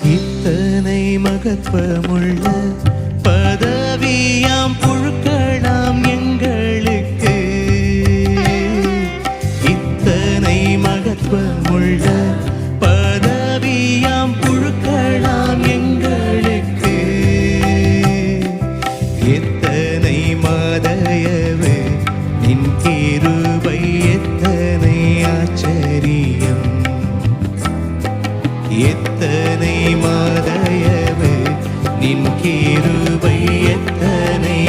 இத்தனை மகத்துவமுள்ள பதவியாம் புழுக்கலாம் எங்களுக்கு. இத்தனை மகத்துவமுள்ள பதவியாம் புழுக்கலாம் எங்களுக்கு. எத்தனை மாதயவு நின் கிருபை, எத்தனை ஆச்சரியம். எத்தனை மாதயவு நின் கிருபை, எத்தனை